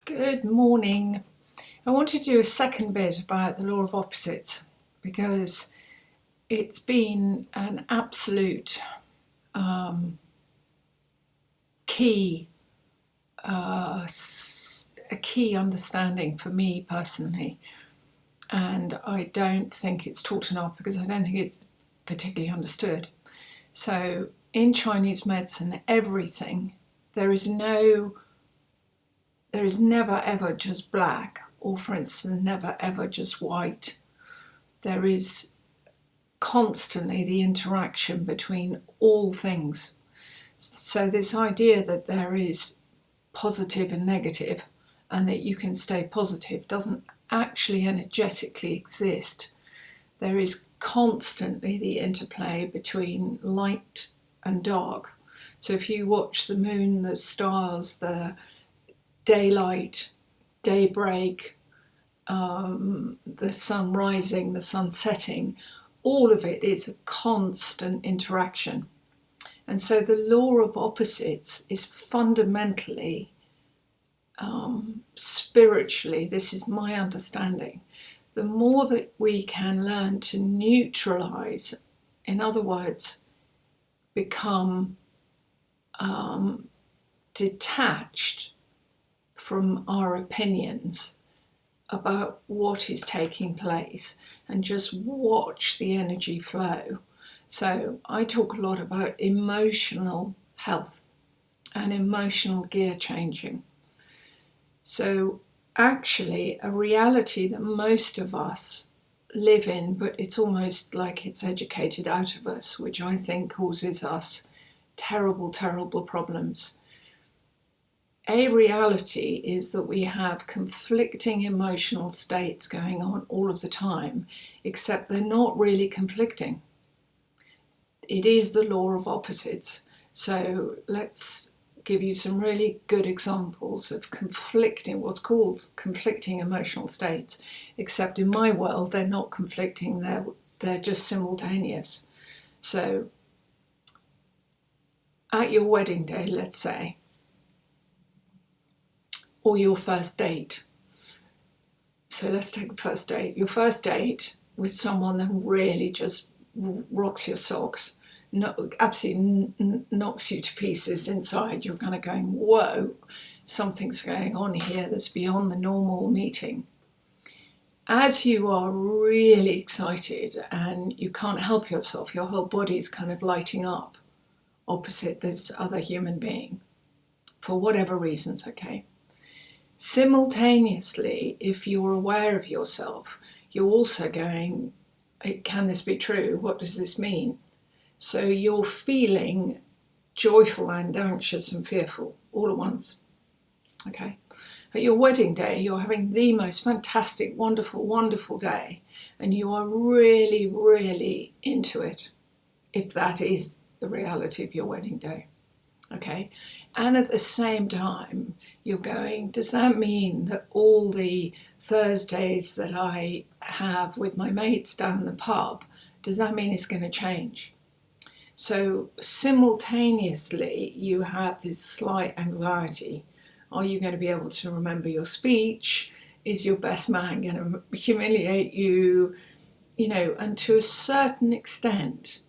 Good morning. I want to do a second bit about the law of opposites because it's been an absolute key, a key understanding for me personally. And I don't think it's taught enough because I don't think it's particularly understood. So in Chinese medicine, everything, there is never ever just black, or for instance, never ever just white. There is constantly the interaction between all things. So this idea that there is positive and negative and that you can stay positive doesn't actually energetically exist. There is constantly the interplay between light and dark. So if you watch the moon, the stars, the daylight, daybreak, the sun rising, the sun setting, all of it is a constant interaction. And so the law of opposites is fundamentally, spiritually, this is my understanding, the more that we can learn to neutralize, in other words, become detached from our opinions about what is taking place and just watch the energy flow. So I talk a lot about emotional health and emotional gear changing. So actually a reality that most of us live in, but it's almost like it's educated out of us, which I think causes us terrible, terrible problems. A reality is that we have conflicting emotional states going on all of the time, except they're not really conflicting. It is the law of opposites. So let's give you some really good examples of conflicting, what's called conflicting emotional states, except in my world, they're not conflicting, they're just simultaneous. So at your wedding day, let's say, or your first date. So let's take the first date. Your first date with someone that really just rocks your socks, absolutely knocks you to pieces inside. You're kind of going, whoa, something's going on here that's beyond the normal meeting. As you are really excited and you can't help yourself, your whole body's kind of lighting up opposite this other human being for whatever reasons, okay? Simultaneously, if you're aware of yourself, you're also going, can this be true? What does this mean? So you're feeling joyful and anxious and fearful all at once. Okay. At your wedding day, you're having the most fantastic, wonderful, wonderful day, and you are really, really into it, if that is the reality of your wedding day. Okay. And at the same time, you're going, does that mean that all the Thursdays that I have with my mates down the pub, does that mean it's going to change? So simultaneously, you have this slight anxiety. Are you going to be able to remember your speech? Is your best man going to humiliate you? You know, and to a certain extent,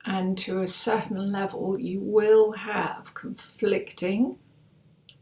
and to a certain level, you will have conflicting,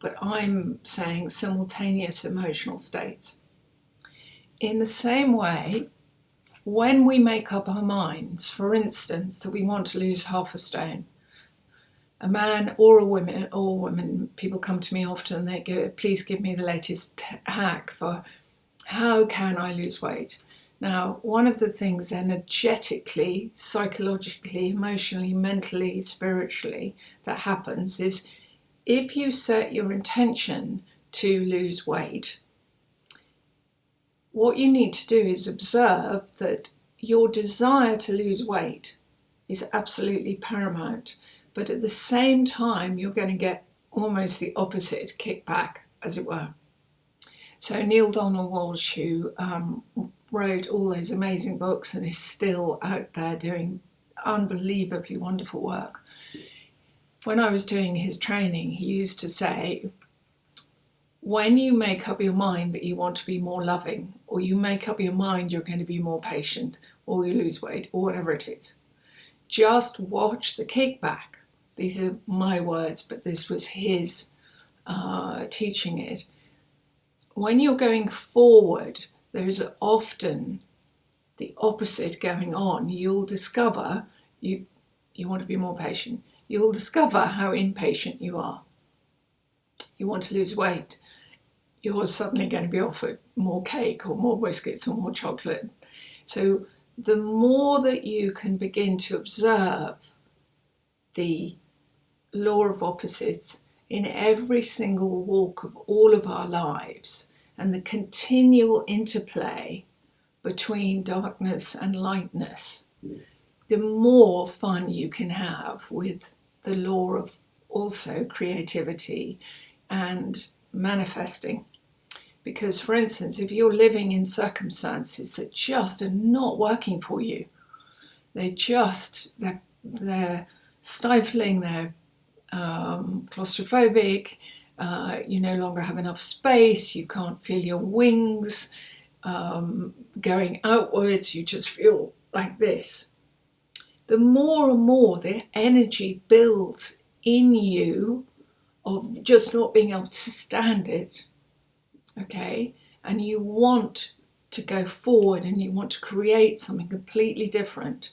but I'm saying simultaneous emotional states. In the same way, when we make up our minds, for instance, that we want to lose half a stone, a man or a woman, people come to me often, they go, please give me the latest hack for how can I lose weight? Now, one of the things energetically, psychologically, emotionally, mentally, spiritually that happens is if you set your intention to lose weight, what you need to do is observe that your desire to lose weight is absolutely paramount, but at the same time, you're going to get almost the opposite kickback, as it were. So Neil Donald Walsh, who wrote all those amazing books and is still out there doing unbelievably wonderful work. When I was doing his training, he used to say, when you make up your mind that you want to be more loving, or you make up your mind you're going to be more patient, or you lose weight, or whatever it is, just watch the kickback. These are my words, but this was his teaching it. When you're going forward, there is often the opposite going on. You'll discover you want to be more patient. You'll discover how impatient you are. You want to lose weight. You're suddenly going to be offered more cake or more biscuits or more chocolate. So the more that you can begin to observe the law of opposites in every single walk of all of our lives, and the continual interplay between darkness and lightness, the more fun you can have with the law of also creativity and manifesting. Because, for instance, if you're living in circumstances that just are not working for you, they're stifling, they're claustrophobic, you no longer have enough space, you can't feel your wings going outwards, you just feel like this. The more and more the energy builds in you of just not being able to stand it, okay, and you want to go forward and you want to create something completely different,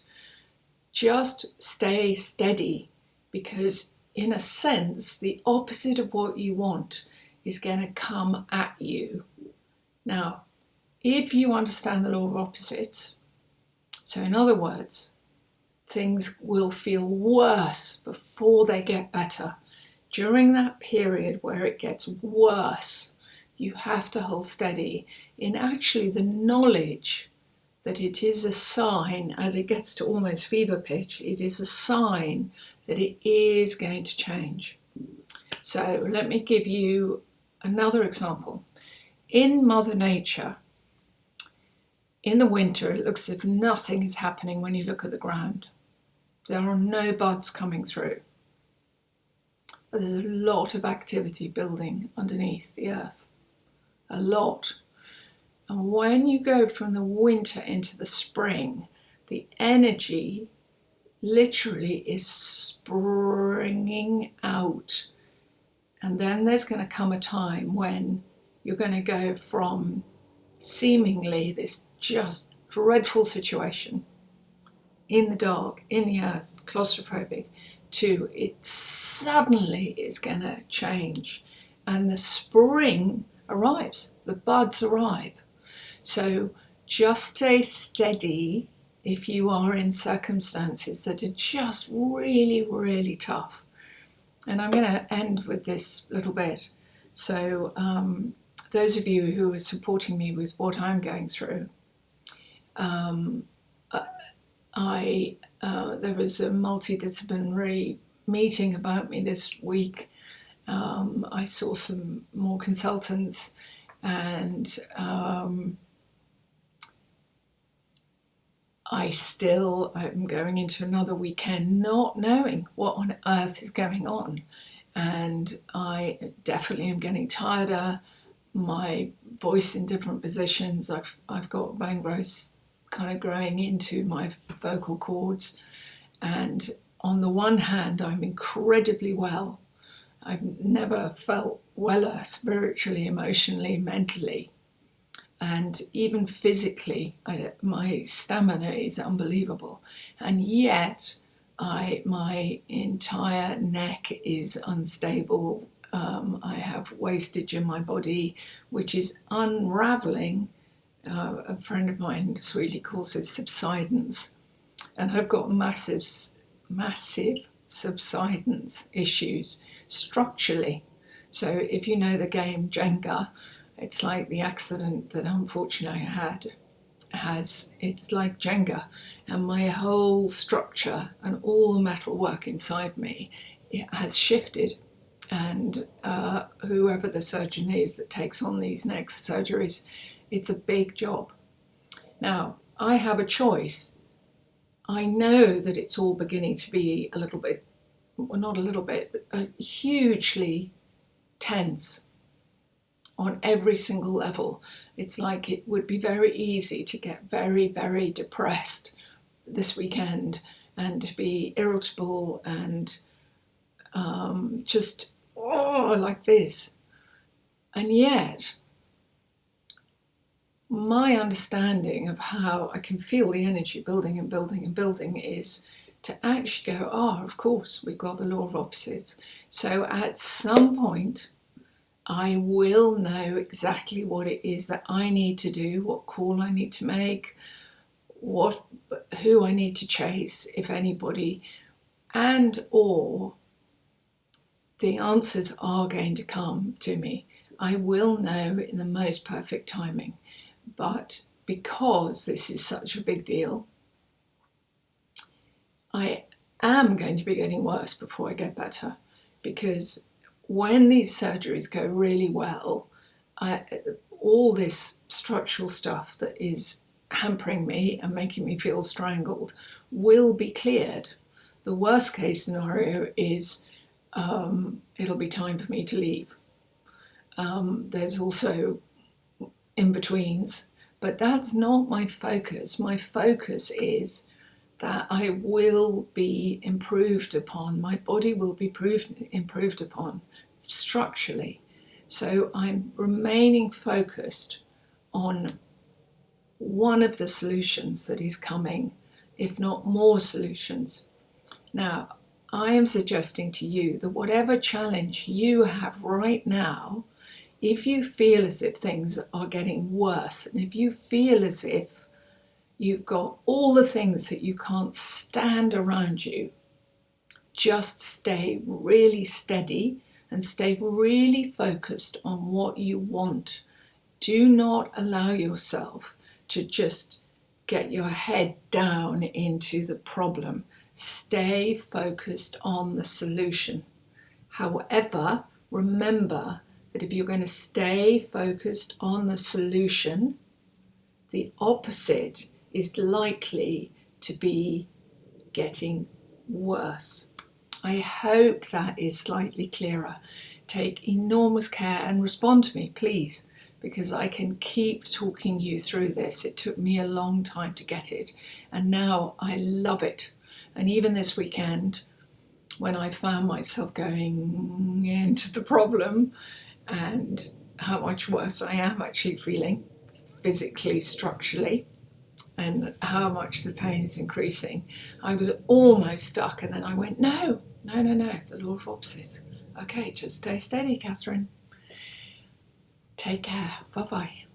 just stay steady, because in a sense the opposite of what you want is going to come at you. Now, if you understand the law of opposites, so in other words, things will feel worse before they get better. During that period where it gets worse, you have to hold steady in actually the knowledge that it is a sign, as it gets to almost fever pitch, it is a sign that it is going to change. So let me give you another example. In Mother Nature, in the winter, it looks as if nothing is happening when you look at the ground. There are no buds coming through. There's a lot of activity building underneath the earth. A lot. And when you go from the winter into the spring, the energy literally is springing out. And then there's going to come a time when you're going to go from seemingly this just dreadful situation in the dark, in the earth, claustrophobic, to it suddenly is going to change. And the spring arrives, the buds arrive. So just stay steady if you are in circumstances that are just really, really tough. And I'm going to end with this little bit. So those of you who are supporting me with what I'm going through, there was a multidisciplinary meeting about me this week. I saw some more consultants, and I'm going into another weekend not knowing what on earth is going on. And I definitely am getting tireder. My voice in different positions. I've got bone growth kind of growing into my vocal cords. And on the one hand, I'm incredibly well. I've never felt weller spiritually, emotionally, mentally. And even physically, my stamina is unbelievable. And yet, my entire neck is unstable. I have wastage in my body, which is unraveling. A friend of mine sweetly calls it subsidence. And I've got massive subsidence issues structurally. So if you know the game Jenga, it's like the accident that unfortunately I had. It's like Jenga, and my whole structure and all the metal work inside me, it has shifted. And whoever the surgeon is that takes on these next surgeries, it's a big job. Now, I have a choice. I know that it's all beginning to be a little bit, well, not a little bit, but hugely tense. on every single level. It's like it would be very easy to get very, very depressed this weekend and to be irritable and just, like this. And yet, my understanding of how I can feel the energy building and building and building is to actually go, of course, we've got the law of opposites. So at some point, I will know exactly what it is that I need to do, what call I need to make, who I need to chase, if anybody, and or the answers are going to come to me. I will know in the most perfect timing. But because this is such a big deal, I am going to be getting worse before I get better, because when these surgeries go really well, all this structural stuff that is hampering me and making me feel strangled will be cleared. The worst case scenario is it'll be time for me to leave. There's also in-betweens, but that's not my focus. My focus is that I will be improved upon. My body will be improved upon structurally. So I'm remaining focused on one of the solutions that is coming, if not more solutions. Now, I am suggesting to you that whatever challenge you have right now, if you feel as if things are getting worse, and if you feel as if you've got all the things that you can't stand around you, just stay really steady and stay really focused on what you want. Do not allow yourself to just get your head down into the problem. Stay focused on the solution. However, remember that if you're going to stay focused on the solution, the opposite is likely to be getting worse. I hope that is slightly clearer. Take enormous care and respond to me, please, because I can keep talking you through this. It took me a long time to get it, and now I love it. And even this weekend, when I found myself going into the problem and how much worse I am actually feeling physically, structurally, and how much the pain is increasing, I was almost stuck, and then I went, no, the law of opposites. Okay, just stay steady, Catherine. Take care. Bye-bye.